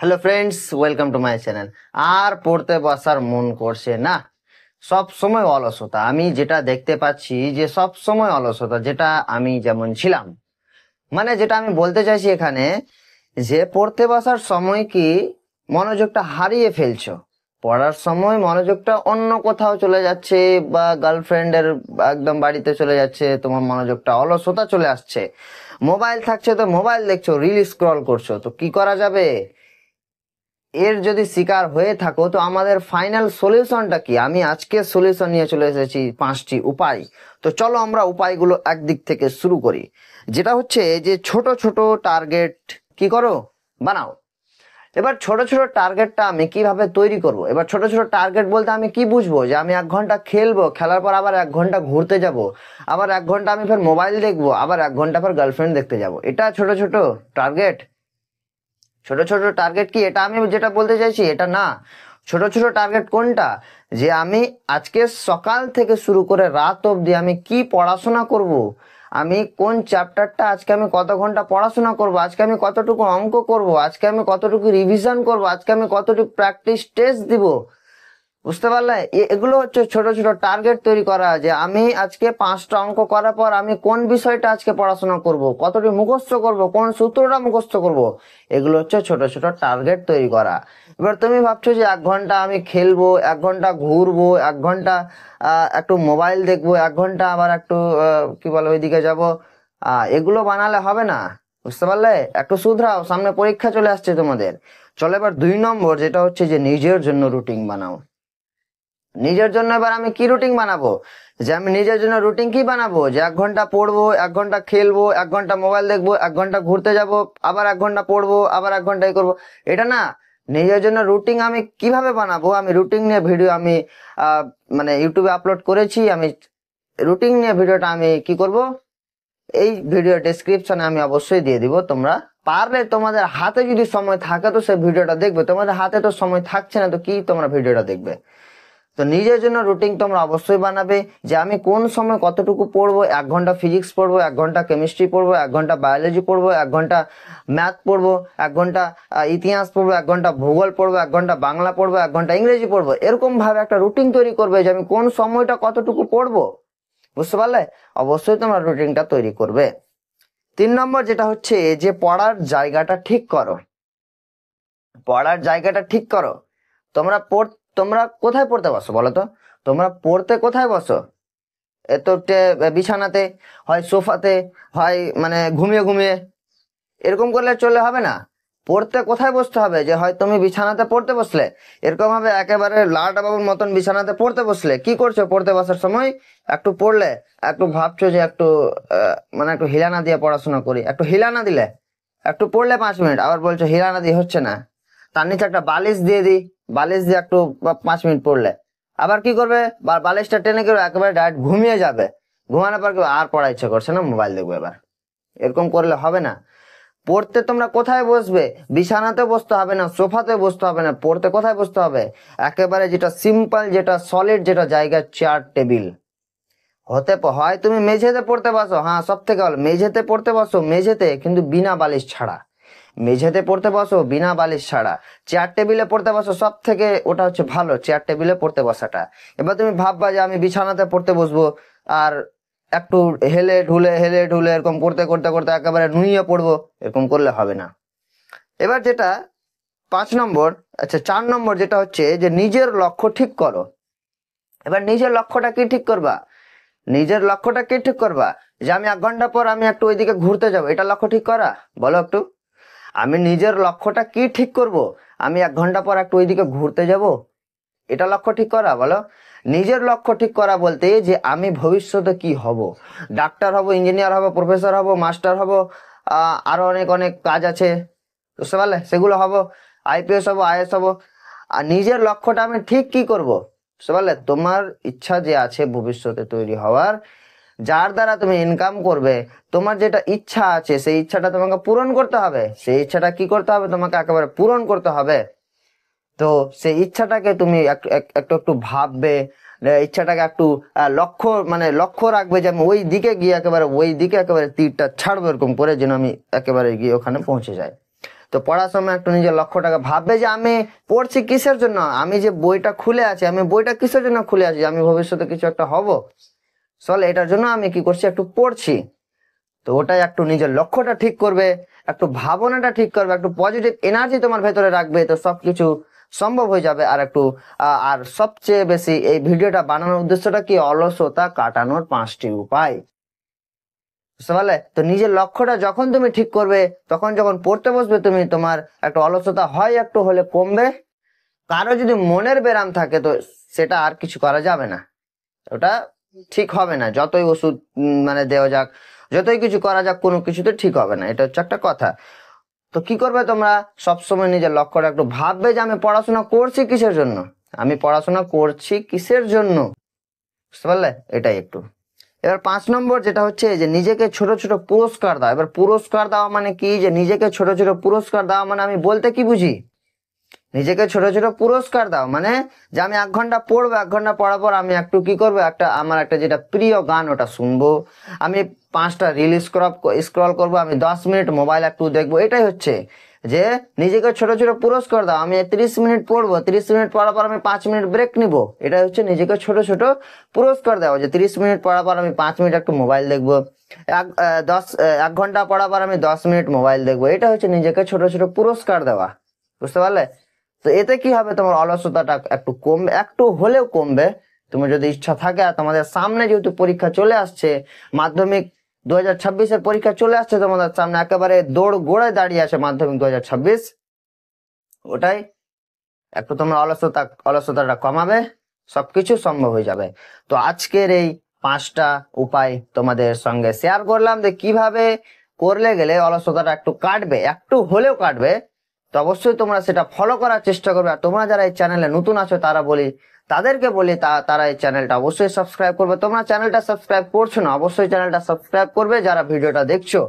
Hello friends, welcome to my channel. আর পড়তে বসার মন করছে না, সব সময় অলসতা। আমি যেটা দেখতে পাচ্ছি যে সব সময় অলসতা, যেটা আমি যেমন ছিলাম। মানে যেটা আমি বলতে চাইছি এখানে, যে পড়তে বসার সময় কি মনোযোগটা হারিয়ে ফেলছো, পড়ার সময় মনোযোগটা অন্য কোথাও চলে যাচ্ছে, বা গার্লফ্রেন্ডের একদম বাড়িতে চলে যাচ্ছে, তোমার মনোযোগটা অলসতা চলে আসছে। মোবাইল থাকছে তো মোবাইল দেখছো, রিল স্ক্রল করছো, তো কি করা যাবে? এর যদি শিকার হয়ে থাকো তো আমাদের ফাইনাল সলিউশনটা কি? আমি আজকে সলিউশন নিয়ে চলে এসেছি 5টি উপায়। তো চলো আমরা উপায়গুলো একদিক থেকে শুরু করি। যেটা হচ্ছে যে ছোট ছোট টার্গেট কি করো, বানাও। এবার ছোট ছোট টার্গেটটা আমি কিভাবে তৈরি করব? এবার ছোট ছোট টার্গেট বলতে আমি কি বুঝবো? যে আমি 1 ঘন্টা খেলবো, খেলার পর আবার 1 ঘন্টা ঘুরতে যাব, আবার 1 ঘন্টা আমি ফের মোবাইল দেখবো, আবার 1 ঘন্টা পর গার্লফ্রেন্ড দেখতে যাব। এটা ছোট ছোট টার্গেট? ছোট ছোট টার্গেট কি এটা? আমি যেটা বলতে চাইছি এটা না। ছোট ছোট টার্গেট কোনটা? যে আমি আজকে সকাল থেকে শুরু করে রাত অবধি আমি কি পড়াশোনা করব, আমি কোন চ্যাপ্টারটা আজকে আমি কত ঘন্টা পড়াশোনা করব, আজকে আমি কতটুকু অঙ্ক করব, আজকে আমি কতটুকু রিভিশন করব, আজকে আমি কতটুকু প্র্যাকটিস টেস্ট দিব। বুঝতে পারলে? এগুলো হচ্ছে ছোট ছোট টার্গেট তৈরি করা, যে আমি আজকে 5টা অঙ্ক করার পর আমি কোন বিষয়টা আজকে পড়াশোনা করব, কতটি মুখস্থ করব, কোন সূত্রটা মুখস্থ করব। এগুলো হচ্ছে ছোট ছোট টার্গেট তৈরি করা। এবার তুমি ভাবছো যে 1 ঘন্টা আমি খেলবো, 1 ঘন্টা ঘুরবো, 1 ঘন্টা একটু মোবাইল দেখবো, 1 ঘন্টা আবার একটু কি বলে ওইদিকে যাব। এগুলো বানালে হবে না। বুঝতে পারলে? একটু শুধরাও, সামনে পরীক্ষা চলে আসছে তোমাদের। চলো এবার 2 নম্বর, যেটা হচ্ছে যে নিজের জন্য রুটিন বানাও। নিজের জন্য এবার আমি কি রুটিন বানাবো? যে আমি নিজের জন্য রুটিন কি বানাবো? যে 1 ঘন্টা পড়বো, 1 ঘন্টা খেলবো, 1 ঘন্টা মোবাইল দেখবো, 1 ঘন্টা ঘুরতে যাব, আবার 1 ঘন্টা পড়বো, আবার 1 ঘন্টা করবো। এটা না। নিজের জন্য রুটিন আমি কিভাবে বানাবো? আমি রুটিন নিয়ে ভিডিও আমি মানে ইউটিউবে আপলোড করেছি। আমি রুটিন নিয়ে ভিডিওটা আমি কি করব, এই ভিডিও ডেসক্রিপশনে আমি অবশ্যই দিয়ে দিব। তোমরা পারলে তোমাদের হাতে যদি সময় থাকে তো সেই ভিডিওটা দেখবে। তোমাদের হাতে তো সময় থাকছে না, তো কি তোমরা ভিডিওটা দেখবে? তো নিজের জন্য রুটিন তোমরা অবশ্যই বানাবে, যে আমি কোন সময় কতটুকু পড়বো। 1 ঘন্টা ফিজিক্স পড়বো, 1 ঘন্টা কেমিস্ট্রি পড়বো, 1 ঘন্টা বায়োলজি পড়বো, 1 ঘন্টা ম্যাথ পড়বো, 1 ঘন্টা ইতিহাস পড়বো, 1 ঘন্টা ভূগোল পড়বো, 1 ঘন্টা বাংলা পড়বো, 1 ঘন্টা ইংরেজি পড়বো। এরকম ভাবে একটা রুটিন তৈরি করবে, যে আমি কোন সময়টা কতটুকু পড়বো। বুঝতে পারলে? অবশ্যই তোমরা রুটিনটা তৈরি করবে। 3 নম্বর যেটা হচ্ছে যে পড়ার জায়গাটা ঠিক করো। পড়ার জায়গাটা ঠিক করো। তোমরা তোমরা কোথায় পড়তে বসো বলো তো? তোমরা পড়তে কোথায় বসো? এ তো বিছানাতে, হয় সোফাতে, হয় মানে ঘুমিয়ে ঘুমিয়ে। এরকম করলে চলে হবে না। পড়তে কোথায় বসতে হবে? যে হয় তুমি বিছানাতে পড়তে বসলে, এরকম ভাবে একেবারে লাটা বাবুর মতন বিছানাতে পড়তে বসলে কি করছো? পড়তে বসার সময় একটু পড়লে, একটু ভাবছো যে একটু মানে একটু হিলানা দিয়ে পড়াশোনা করি, একটু হিলানা দিলে, একটু পড়লে 5 মিনিট, আবার বলছো হিলানা দিয়ে হচ্ছে না, তার নিচে একটা বালিশ দিয়ে দিই, বালিশ দিয়ে একটু 5 মিনিট পড়লে, আবার কি করবে? বালিশটা টেনে করে একেবারে ডাইরেক্ট ঘুমিয়ে যাবে। ঘুমানোর পর আর পড়া ইচ্ছে করছে না, মোবাইল দেখবো এবার। এরকম করলে হবে না। পড়তে তোমরা কোথায় বসবে? বিছানাতে বসতে হবে না, সোফাতে বসতে হবে না। পড়তে কোথায় বসতে হবে? একেবারে যেটা সিম্পল, যেটা সলিড, যেটা জায়গা, চেয়ার টেবিল হতে হয়। তুমি মেঝেতে পড়তে বসো, হ্যাঁ সব থেকে ভালো মেঝেতে পড়তে বসো, মেঝেতে কিন্তু বিনা বালিশ ছাড়া। মেঝেতে পড়তে বসো বিনা বালিশ ছাড়া। চেয়ার টেবিলে পড়তে বসো, সব থেকে ওটা হচ্ছে ভালো, চেয়ার টেবিলে পড়তে বসাটা। এবার তুমি ভাববা যে আমি বিছানাতে পড়তে বসবো আর একটু হেলে ঢুলে এরকম করতে করতে করতে একেবারে নুইয়ে পড়বো, এরকম করলে হবে না। এবার যেটা 5 নম্বর, আচ্ছা 4 নম্বর, যেটা হচ্ছে যে নিজের লক্ষ্য ঠিক করো। এবার নিজের লক্ষ্যটা কি ঠিক করবা? নিজের লক্ষ্যটা কি ঠিক করবা? যে আমি 1 ঘন্টা পর আমি একটু ওইদিকে ঘুরতে যাবো, এটা লক্ষ্য ঠিক করা? বলো একটু। আমি নিজের লক্ষ্যটা কি ঠিক করব? আমি 1 ঘন্টা পর একটু ওইদিকে ঘুরতে যাব, এটা লক্ষ্য ঠিক করা? বলো। নিজের লক্ষ্য ঠিক করা বলতে যে আমি ভবিষ্যতে কি হব, ডাক্তার হব, ইঞ্জিনিয়ার হব, প্রফেসর হব, মাস্টার হব, আরো অনেক অনেক কাজ আছে, বুঝতে পারলে? সেগুলো হব, আইপিএস হব, আইএস হব। আর নিজের লক্ষ্যটা আমি ঠিক কি করব, বুঝতে পারলে? তোমার ইচ্ছা যে আছে ভবিষ্যতে তৈরি হওয়ার, যার দ্বারা তুমি ইনকাম করবে, তোমার যেটা ইচ্ছা আছে সেই ইচ্ছাটা তোমাকে পূরণ করতে হবে। সেই ইচ্ছাটা কি করতে হবে? তোমাকে একেবারে পূরণ করতে হবে। তো সেই ইচ্ছাটাকে তুমি একটু একটু একটু ভাববে, ইচ্ছাটাকে একটু লক্ষ্য মানে লক্ষ্য রাখবে, যে আমি ওই দিকে গিয়ে একেবারে ওই দিকে একেবারে তীরটা ছাড়বো, এরকম করে যেন আমি একেবারে গিয়ে ওখানে পৌঁছে যাই। তো তো পড়ার সময় একটু নিজের লক্ষ্যটাকে ভাববে যে আমি পড়ছি কিসের জন্য, আমি যে বইটা খুলে আছি, আমি বইটা কিসের জন্য খুলে আছি, আমি ভবিষ্যতে কিছু একটা হব, চল এটার জন্য আমি কি করছি, একটু পড়ছি। তো ওটাই একটু নিজের লক্ষ্যটা ঠিক করবে, একটু ভাবনাটা ঠিক করবে, একটু পজিটিভ এনার্জি তোমার ভেতরে রাখবে, তো সবকিছু সম্ভব হয়ে যাবে। আর একটু আর সবচেয়ে বেশি এই ভিডিওটা বানানোর উদ্দেশ্যটা কি, অলসতা কাটানোর 5টি উপায়, বুঝতে পারলে? তো নিজের লক্ষ্যটা যখন তুমি ঠিক করবে, তখন যখন পড়তে বসবে তুমি, তোমার একটা অলসতা হয় একটু হলে কমবে। কারো যদি মনের ব্যারাম থাকে তো সেটা আর কিছু করা যাবে না, ওটা ঠিক হবে না। যতই ওষুধ মানে দেওয়া যাক, যতই কিছু করা যাক, কোনো কিছুতে ঠিক হবে না, এটা হচ্ছে একটা কথা। তো কি করবে তোমরা, সবসময় নিজের লক্ষ্যটা একটু ভাববে যে আমি পড়াশোনা করছি কিসের জন্য, আমি পড়াশোনা করছি কিসের জন্য, বুঝতে পারলে? এটাই একটু। এবার 5 নম্বর যেটা হচ্ছে যে নিজেকে ছোট ছোট পুরস্কার দাও। এবার পুরস্কার দেওয়া মানে কি, যে নিজেকে ছোট ছোট পুরস্কার দেওয়া মানে আমি বলতে কি বুঝি, নিজেকে ছোট ছোট পুরস্কার দাও মানে যে আমি 1 ঘন্টা পড়বো, 1 ঘন্টা পড়ার পর আমি একটু কি করবো, একটা আমার একটা যেটা প্রিয় গান ওটা শুনবো, আমি 5টা রিল স্ক্রল করবো, আমি 10 মিনিট মোবাইল একটু দেখবো। এটাই হচ্ছে যে নিজেকে ছোট ছোট পুরস্কার দাও। আমি 30 মিনিট পড়বো, 30 মিনিট পড়ার পর আমি 5 মিনিট ব্রেক নিবো, এটা হচ্ছে নিজেকে ছোট ছোট পুরস্কার দেওয়া। যে 30 মিনিট পড়ার পর আমি 5 মিনিট একটু মোবাইল দেখবো, 1 ঘন্টা পড়ার পর আমি 10 মিনিট মোবাইল দেখবো, এটা হচ্ছে নিজেকে ছোট ছোট পুরস্কার দেওয়া, বুঝতে পারলে? তো এতে কি হবে, তোমার অলসতাটা একটু কমবে, একটু হলেও কমবে। তোমার যদি ইচ্ছা থাকে, আর তোমাদের সামনে যেহেতু পরীক্ষা চলে আসছে, মাধ্যমিক 2026-এর পরীক্ষা চলে আসছে তোমাদের সামনে, একেবারে দৌড় গোড়ায় দাঁড়িয়ে আছে মাধ্যমিক 2026, ওটাই একটু তোমরা অলসতাটা কমাবে, সবকিছু সম্ভব হয়ে যাবে। তো আজকের এই 5টা উপায় তোমাদের সঙ্গে শেয়ার করলাম যে কিভাবে করলে গেলে অলসতাটা একটু কাটবে, একটু হলেও কাটবে। তো অবশ্যই তোমরা সেটা ফলো করার চেষ্টা করবে। আর তোমরা যারা এই চ্যানেলে নতুন আছো তাদেরকে বলি তারা এই চ্যানেলটা অবশ্যই সাবস্ক্রাইব করবে। তোমরা চ্যানেলটা সাবস্ক্রাইব করছো না, অবশ্যই চ্যানেলটা সাবস্ক্রাইব করবে যারা ভিডিওটা দেখছো।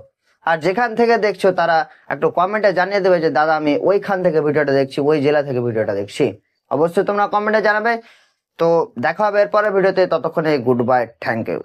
আর যেখান থেকে দেখছো তারা একটু কমেন্টে জানিয়ে দেবে যে দাদা আমি ওইখান থেকে ভিডিওটা দেখছি, ওই জেলা থেকে ভিডিওটা দেখছি। অবশ্যই তোমরা কমেন্টে জানাবে। তো দেখা হবে এরপরে ভিডিওতে, ততক্ষণে গুড বাই, থ্যাংক ইউ।